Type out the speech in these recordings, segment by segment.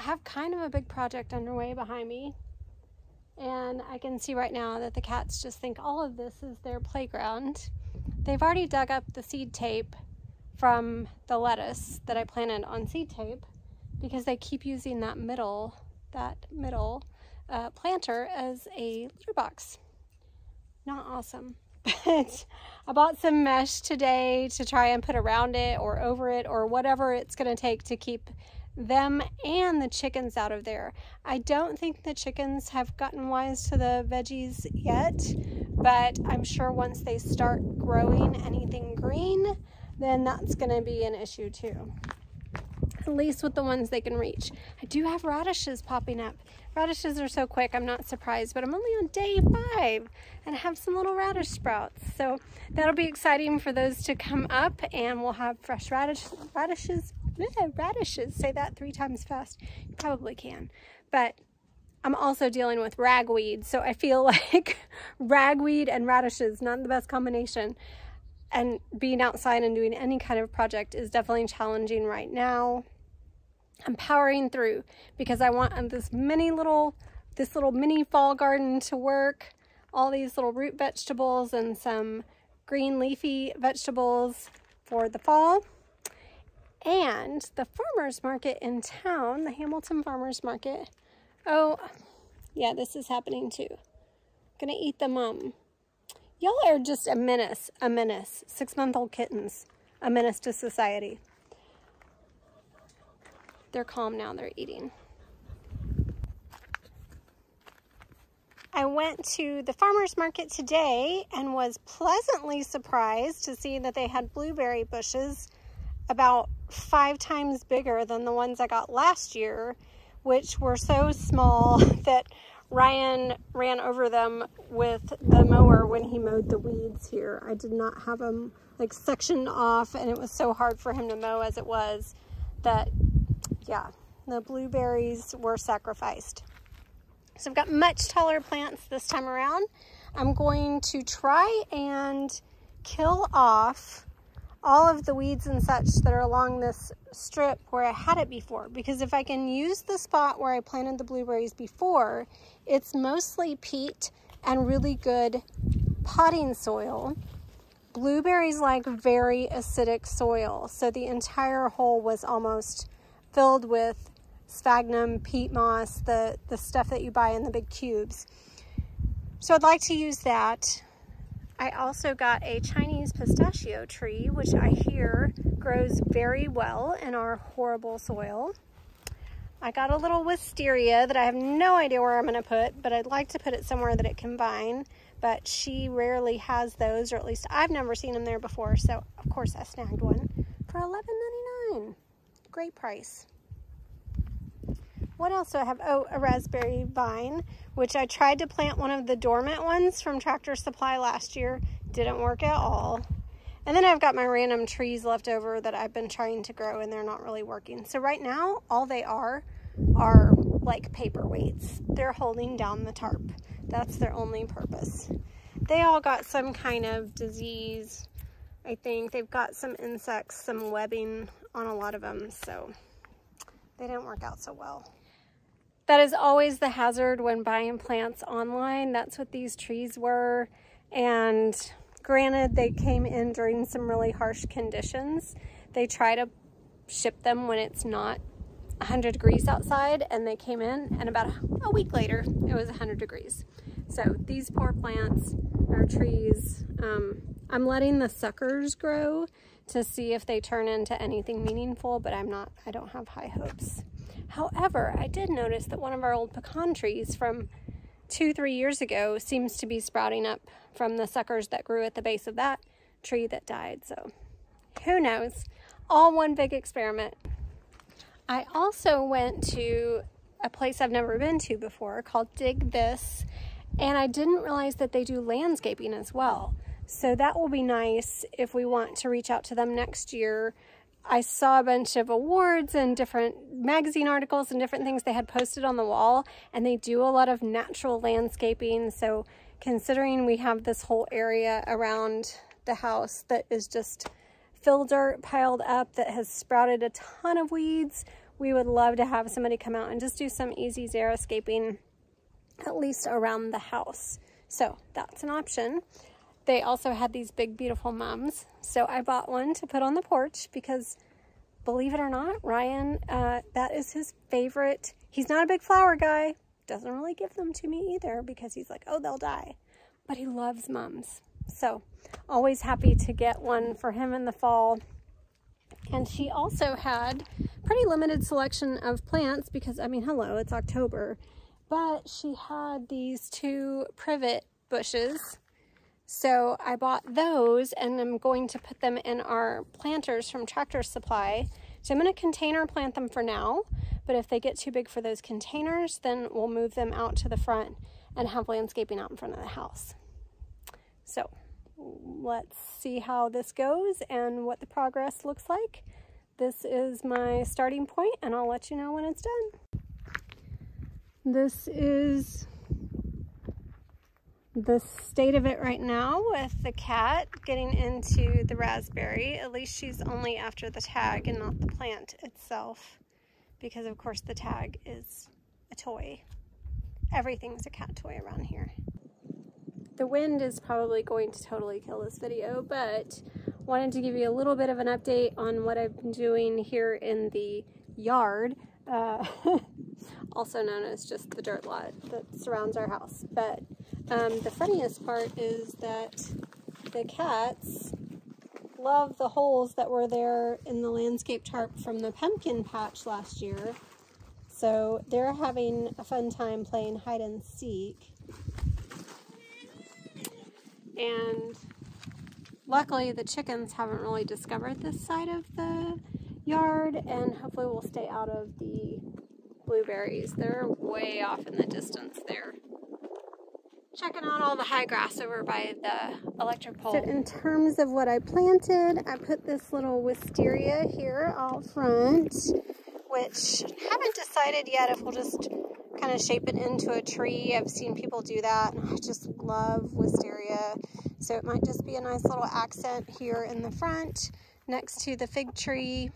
have kind of a big project underway behind me. And I can see right now that the cats just think all of this is their playground. They've already dug up the seed tape from the lettuce that I planted on seed tape because they keep using that middle planter as a litter box. Not awesome. But I bought some mesh today to try and put around it or over it or whatever it's going to take to keep them and the chickens out of there. I don't think the chickens have gotten wise to the veggies yet, but I'm sure once they start growing anything green, then that's going to be an issue too. At least with the ones they can reach. I do have radishes popping up. Radishes are so quick, I'm not surprised, but I'm only on day 5 and have some little radish sprouts. So that'll be exciting for those to come up, and we'll have fresh radishes. Say that 3 times fast. You probably can. But I'm also dealing with ragweed, so I feel like ragweed and radishes, not the best combination. And being outside and doing any kind of project is definitely challenging right now. I'm powering through because I want this little mini fall garden to work. All these little root vegetables and some green leafy vegetables for the fall. And the farmer's market in town, the Hamilton Farmer's Market. Oh, yeah, this is happening too. Gonna eat the mum. Y'all are just a menace, 6-month-old kittens, a menace to society. They're calm now, they're eating. I went to the farmer's market today and was pleasantly surprised to see that they had blueberry bushes about 5 times bigger than the ones I got last year, which were so small that Ryan ran over them with the mower when he mowed the weeds here. I did not have them like sectioned off, and it was so hard for him to mow as it was that, yeah, the blueberries were sacrificed. So I've got much taller plants this time around. I'm going to try and kill off all of the weeds and such that are along this strip where I had it before, because if I can use the spot where I planted the blueberries before, it's mostly peat and really good potting soil. Blueberries like very acidic soil, so the entire hole was almost filled with sphagnum, peat moss, the stuff that you buy in the big cubes. So I'd like to use that. I also got a Chinese pistachio tree, which I hear grows very well in our horrible soil. I got a little wisteria that I have no idea where I'm going to put, but I'd like to put it somewhere that it can vine, but she rarely has those, or at least I've never seen them there before, so of course I snagged one for $11.99. Great price. What else do I have? Oh, a raspberry vine, which I tried to plant one of the dormant ones from Tractor Supply last year. Didn't work at all. And then I've got my random trees left over that I've been trying to grow, and they're not really working. So right now, all they are like paperweights. They're holding down the tarp. That's their only purpose. They all got some kind of disease. I think they've got some insects, some webbing on a lot of them, so they didn't work out so well. That is always the hazard when buying plants online. That's what these trees were. And granted, they came in during some really harsh conditions. They try to ship them when it's not 100 degrees outside, and they came in, and about a week later, it was 100 degrees. So these poor plants or trees, I'm letting the suckers grow to see if they turn into anything meaningful, but I don't have high hopes. However, I did notice that one of our old pecan trees from 2-3 years ago seems to be sprouting up from the suckers that grew at the base of that tree that died. So who knows? All one big experiment. I also went to a place I've never been to before called Dig This, and I didn't realize that they do landscaping as well. So that will be nice if we want to reach out to them next year. I saw a bunch of awards and different magazine articles and different things they had posted on the wall, and they do a lot of natural landscaping. So considering we have this whole area around the house that is just fill dirt piled up that has sprouted a ton of weeds, we would love to have somebody come out and just do some easy xeriscaping, at least around the house. So that's an option. They also had these big, beautiful mums. So I bought one to put on the porch because, believe it or not, Ryan, that is his favorite. He's not a big flower guy. Doesn't really give them to me either because he's like, oh, they'll die. But he loves mums. So always happy to get one for him in the fall. And she also had pretty limited selection of plants because, I mean, hello, it's October. But she had these 2 privet bushes. So I bought those and I'm going to put them in our planters from Tractor Supply. So I'm going to container plant them for now, but if they get too big for those containers, then we'll move them out to the front and have landscaping out in front of the house. So let's see how this goes and what the progress looks like. This is my starting point and I'll let you know when it's done. This is the state of it right now with the cat getting into the raspberry. At least she's only after the tag and not the plant itself, because of course the tag is a toy. Everything's a cat toy around here. The wind is probably going to totally kill this video, but wanted to give you a little bit of an update on what I've been doing here in the yard, also known as just the dirt lot that surrounds our house. But the funniest part is that the cats love the holes that were there in the landscape tarp from the pumpkin patch last year. So they're having a fun time playing hide and seek. And luckily the chickens haven't really discovered this side of the yard, and hopefully we'll stay out of the blueberries. They're way off in the distance there, checking out all the high grass over by the electric pole. So in terms of what I planted, I put this little wisteria here out front, which haven't decided yet if we'll just kind of shape it into a tree. I've seen people do that, and I just love wisteria. So it might just be a nice little accent here in the front next to the fig tree.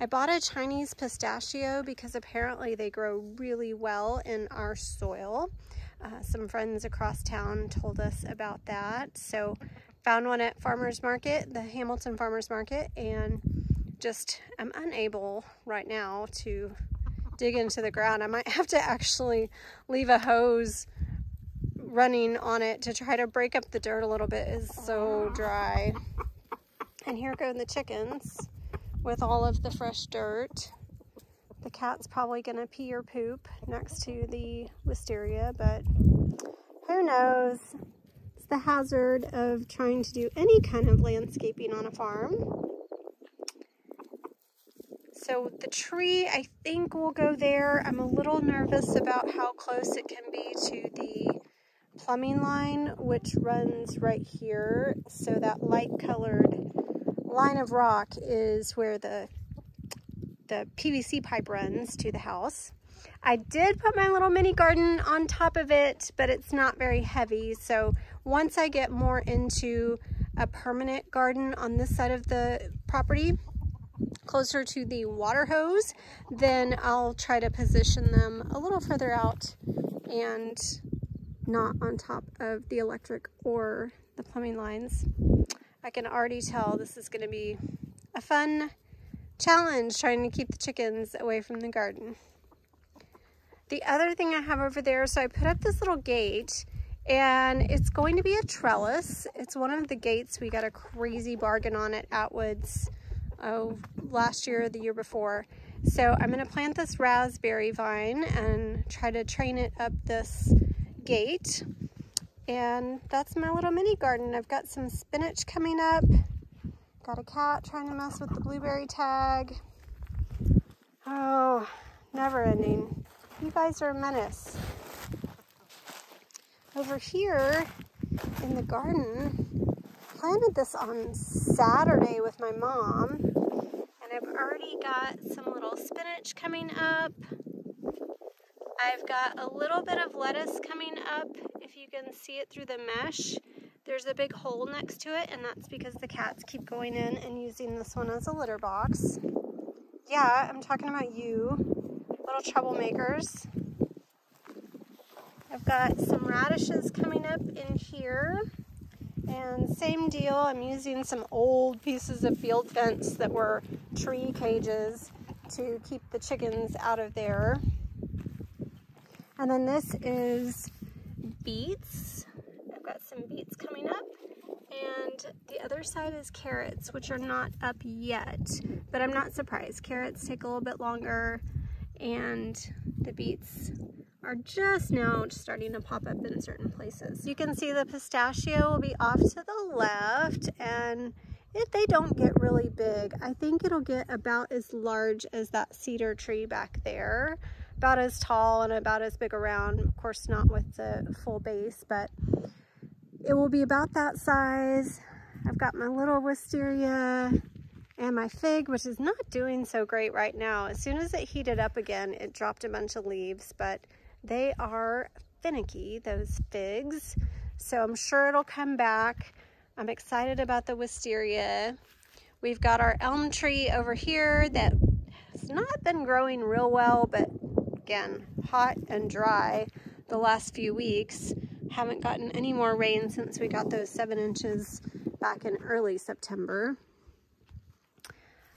I bought a Chinese pistachio because apparently they grow really well in our soil. Some friends across town told us about that. So found one at Farmers Market, the Hamilton Farmers Market, and just I'm unable right now to dig into the ground. I might have to actually leave a hose running on it to try to break up the dirt a little bit. It's so dry. And here go the chickens with all of the fresh dirt. The cat's probably gonna pee or poop next to the wisteria, but who knows? It's the hazard of trying to do any kind of landscaping on a farm. So the tree, I think, will go there. I'm a little nervous about how close it can be to the plumbing line, which runs right here. So that light colored line of rock is where the PVC pipe runs to the house. I did put my little mini garden on top of it, but it's not very heavy. So once I get more into a permanent garden on this side of the property, closer to the water hose, then I'll try to position them a little further out and not on top of the electric or the plumbing lines. I can already tell this is going to be a fun challenge trying to keep the chickens away from the garden. The other thing I have over there, so I put up this little gate, and it's going to be a trellis. It's one of the gates we got a crazy bargain on at Atwood's, last year or the year before. So I'm going to plant this raspberry vine and try to train it up this gate. And that's my little mini garden. I've got some spinach coming up. Got a cat trying to mess with the blueberry tag. Oh, never ending. You guys are a menace. Over here in the garden, planted this on Saturday with my mom, and I've already got some little spinach coming up. I've got a little bit of lettuce coming up. If you can see it through the mesh, there's a big hole next to it, and that's because the cats keep going in and using this one as a litter box. Yeah, I'm talking about you, little troublemakers. I've got some radishes coming up in here, and same deal, I'm using some old pieces of field fence that were tree cages to keep the chickens out of there. And then this is beets. I've got some beets coming up, and the other side is carrots, which are not up yet, but I'm not surprised. Carrots take a little bit longer, and the beets are just now starting to pop up in certain places. You can see the pistachio will be off to the left, and if they don't get really big, I think it'll get about as large as that cedar tree back there, about as tall and about as big around. Of course, not with the full base, but it will be about that size. I've got my little wisteria and my fig, which is not doing so great right now. As soon as it heated up again, it dropped a bunch of leaves, but they are finicky, those figs. So I'm sure it'll come back. I'm excited about the wisteria. We've got our elm tree over here that has not been growing real well, but again, hot and dry the last few weeks. Haven't gotten any more rain since we got those 7 inches back in early September.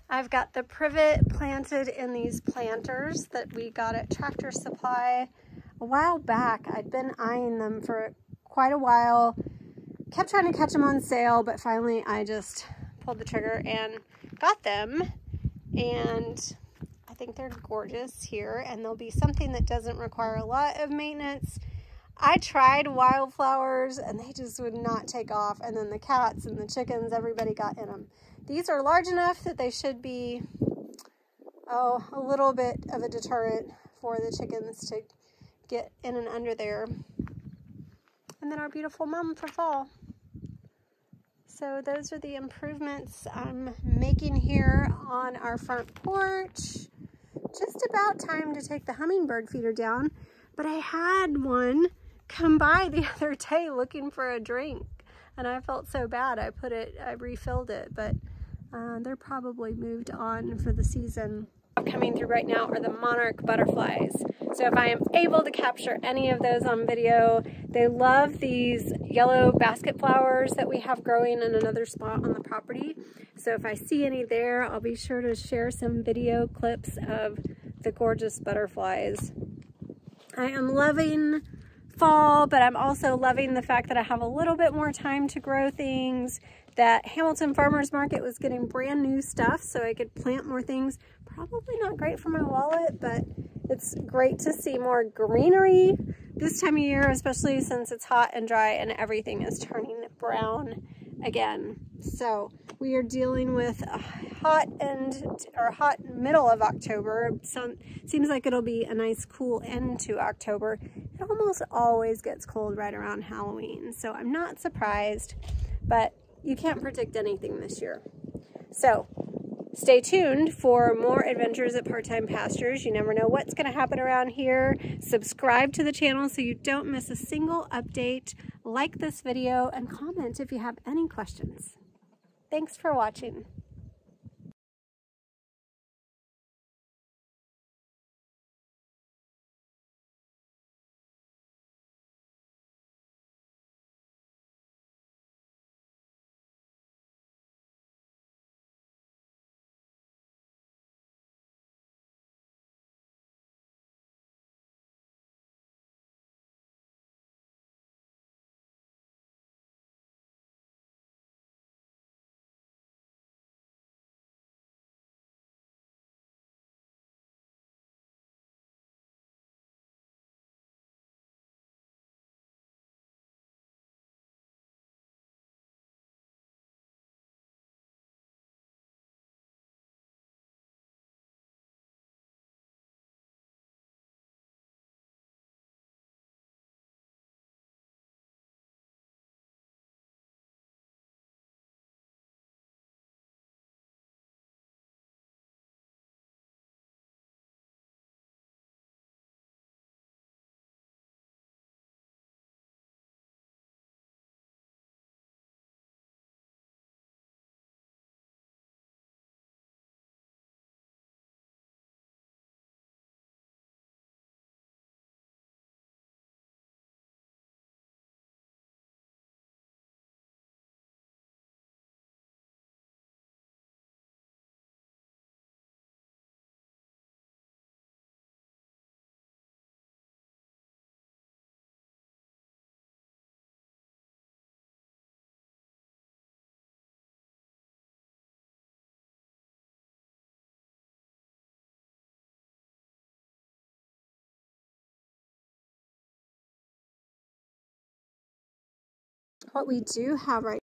I've got the privet planted in these planters that we got at Tractor Supply a while back. I'd been eyeing them for quite a while, kept trying to catch them on sale, but finally I just pulled the trigger and got them. And I think they're gorgeous here, and they'll be something that doesn't require a lot of maintenance. I tried wildflowers and they just would not take off, and then the cats and the chickens, everybody got in them. These are large enough that they should be, a little bit of a deterrent for the chickens to get in and under there. And then our beautiful mum for fall. So those are the improvements I'm making here on our front porch. Just about time to take the hummingbird feeder down, but I had one come by the other day looking for a drink, and I felt so bad. I refilled it, but they're probably moved on for the season. Coming through right now are the monarch butterflies. So if I am able to capture any of those on video, they love these yellow basket flowers that we have growing in another spot on the property. So if I see any there, I'll be sure to share some video clips of the gorgeous butterflies. I am loving fall, but I'm also loving the fact that I have a little bit more time to grow things, that Hamilton Farmers Market was getting brand new stuff so I could plant more things. Probably not great for my wallet, but it's great to see more greenery this time of year, especially since it's hot and dry and everything is turning brown again. So we are dealing with a hot middle of October. So it seems like it'll be a nice cool end to October. It almost always gets cold right around Halloween, so I'm not surprised, but you can't predict anything this year. So stay tuned for more adventures at Time Pastures. You never know what's going to happen around here. Subscribe to the channel so you don't miss a single update. Like this video and comment if you have any questions. Thanks for watching. What we do have right